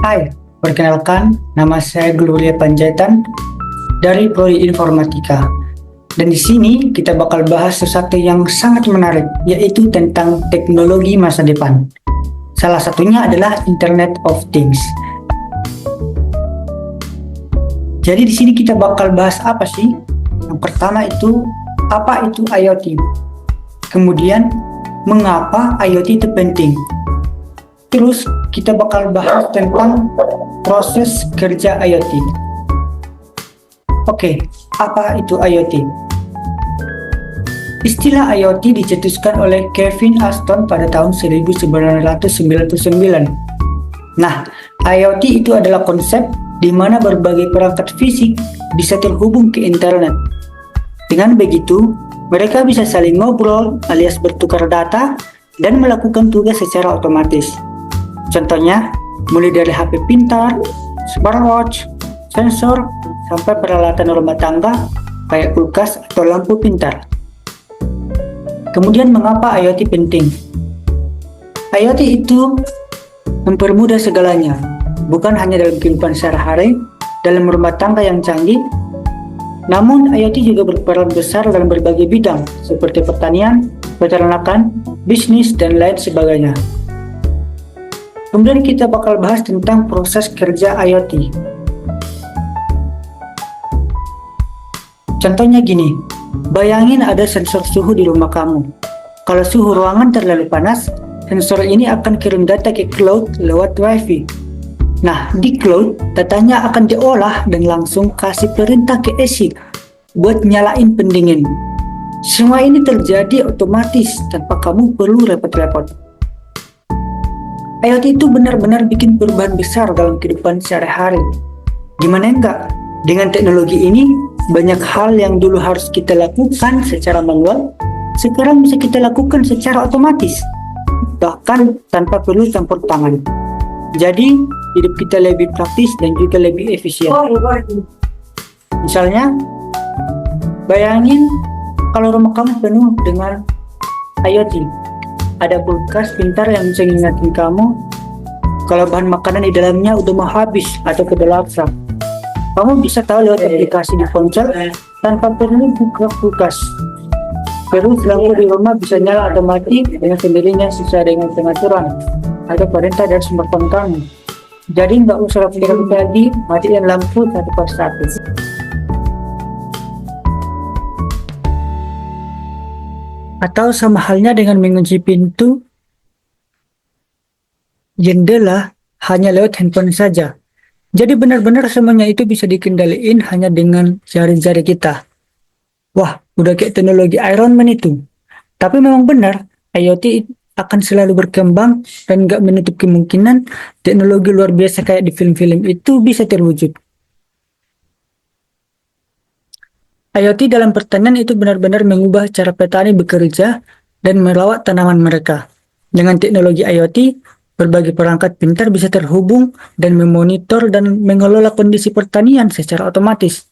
Hai, perkenalkan nama saya Gloria Panjaitan dari Prodi Informatika. Dan di sini kita bakal bahas sesuatu yang sangat menarik, yaitu tentang teknologi masa depan. Salah satunya adalah Internet of Things. Jadi di sini kita bakal bahas apa sih? Yang pertama itu, apa itu IoT? Kemudian, mengapa IoT itu penting? Terus kita bakal bahas tentang proses kerja IoT. Oke, apa itu IoT? Istilah IoT dicetuskan oleh Kevin Ashton pada tahun 1999. Nah, IoT itu adalah konsep di mana berbagai perangkat fisik bisa terhubung ke internet. Dengan begitu, mereka bisa saling ngobrol alias bertukar data dan melakukan tugas secara otomatis. Contohnya, mulai dari HP pintar, smartwatch, sensor, sampai peralatan rumah tangga kayak kulkas atau lampu pintar. Kemudian mengapa IoT penting? IoT itu mempermudah segalanya, bukan hanya dalam kehidupan sehari-hari, dalam rumah tangga yang canggih, namun IoT juga berperan besar dalam berbagai bidang, seperti pertanian, peternakan, bisnis, dan lain sebagainya. Kemudian kita bakal bahas tentang proses kerja IoT. Contohnya gini, bayangin ada sensor suhu di rumah kamu. Kalau suhu ruangan terlalu panas, sensor ini akan kirim data ke cloud lewat Wi-Fi. Nah, di cloud, datanya akan diolah dan langsung kasih perintah ke ASIC buat nyalain pendingin. Semua ini terjadi otomatis tanpa kamu perlu repot-repot. IoT itu benar-benar bikin perubahan besar dalam kehidupan sehari-hari. Gimana enggak? Dengan teknologi ini, banyak hal yang dulu harus kita lakukan secara manual, sekarang bisa kita lakukan secara otomatis, bahkan tanpa perlu campur tangan. Jadi, hidup kita lebih praktis dan juga lebih efisien. Misalnya, bayangin kalau rumah kamu penuh dengan IoT. Ada kulkas pintar yang bisa ngingetin kamu kalau bahan makanan di dalamnya udah mau habis atau kedaluarsa. Kamu bisa tahu lewat aplikasi di ponsel tanpa perlu buka kulkas. Terus lampu di rumah bisa nyala atau mati dengan sendirinya sesuai dengan pengaturan atau perintah dari smartphone kamu. Jadi nggak usah rapi-rapi lagi, matiin lampu satu persatu. Atau sama halnya dengan mengunci pintu, jendela hanya lewat handphone saja. Jadi benar-benar semuanya itu bisa dikendaliin hanya dengan jari-jari kita. Wah, udah kayak teknologi Iron Man itu. Tapi memang benar, IoT akan selalu berkembang dan nggak menutup kemungkinan teknologi luar biasa kayak di film-film itu bisa terwujud. IoT dalam pertanian itu benar-benar mengubah cara petani bekerja dan merawat tanaman mereka. Dengan teknologi IoT, berbagai perangkat pintar bisa terhubung dan memonitor dan mengelola kondisi pertanian secara otomatis,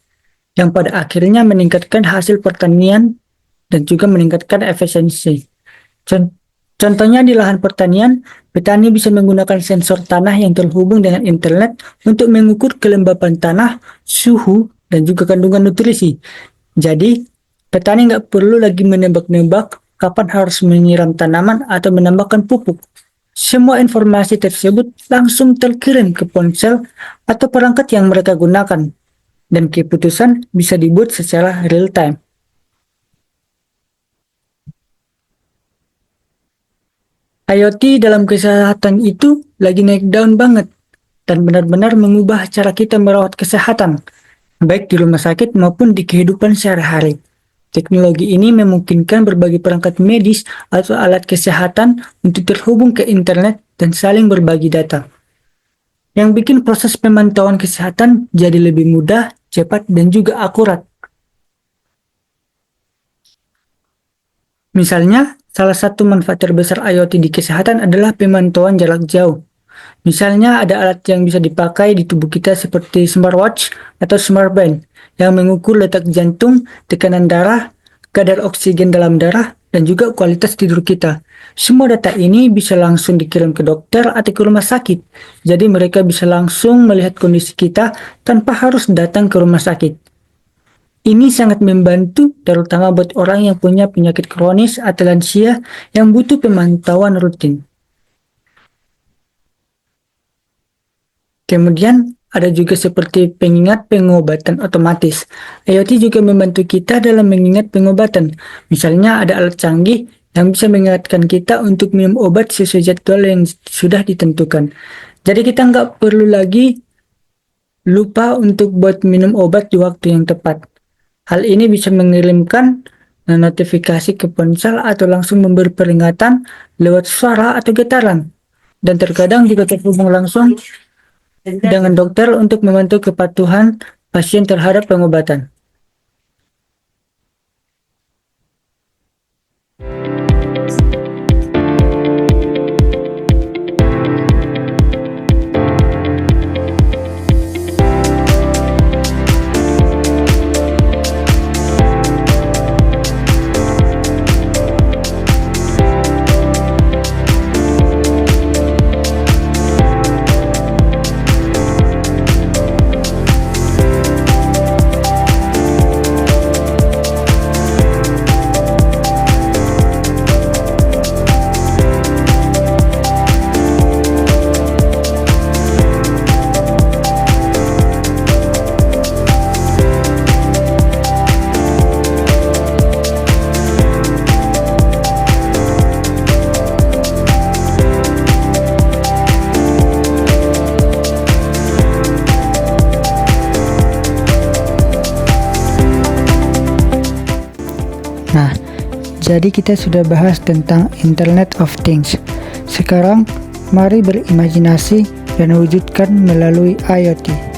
yang pada akhirnya meningkatkan hasil pertanian dan juga meningkatkan efisiensi. Contohnya di lahan pertanian, petani bisa menggunakan sensor tanah yang terhubung dengan internet untuk mengukur kelembapan tanah, suhu, dan juga kandungan nutrisi. Jadi, petani nggak perlu lagi menebak-nebak kapan harus menyiram tanaman atau menambahkan pupuk. Semua informasi tersebut langsung terkirim ke ponsel atau perangkat yang mereka gunakan, dan keputusan bisa dibuat secara real time. IoT dalam kesehatan itu lagi naik daun banget, dan benar-benar mengubah cara kita merawat kesehatan, baik di rumah sakit maupun di kehidupan sehari-hari. Teknologi ini memungkinkan berbagai perangkat medis atau alat kesehatan untuk terhubung ke internet dan saling berbagi data, yang bikin proses pemantauan kesehatan jadi lebih mudah, cepat, dan juga akurat. Misalnya, salah satu manfaat terbesar IoT di kesehatan adalah pemantauan jarak jauh. Misalnya ada alat yang bisa dipakai di tubuh kita seperti smartwatch atau smartband yang mengukur letak jantung, tekanan darah, kadar oksigen dalam darah, dan juga kualitas tidur kita. Semua data ini bisa langsung dikirim ke dokter atau ke rumah sakit. Jadi mereka bisa langsung melihat kondisi kita tanpa harus datang ke rumah sakit. Ini sangat membantu terutama buat orang yang punya penyakit kronis atau lansia yang butuh pemantauan rutin. Kemudian ada juga seperti pengingat pengobatan otomatis. IoT juga membantu kita dalam mengingat pengobatan. Misalnya ada alat canggih yang bisa mengingatkan kita untuk minum obat sesuai jadwal yang sudah ditentukan. Jadi kita nggak perlu lagi lupa untuk buat minum obat di waktu yang tepat. Hal ini bisa mengirimkan notifikasi ke ponsel atau langsung memberi peringatan lewat suara atau getaran. Dan terkadang juga terhubung langsung dengan dokter untuk membantu kepatuhan pasien terhadap pengobatan. Nah, jadi kita sudah bahas tentang Internet of Things. Sekarang, mari berimajinasi dan wujudkan melalui IoT.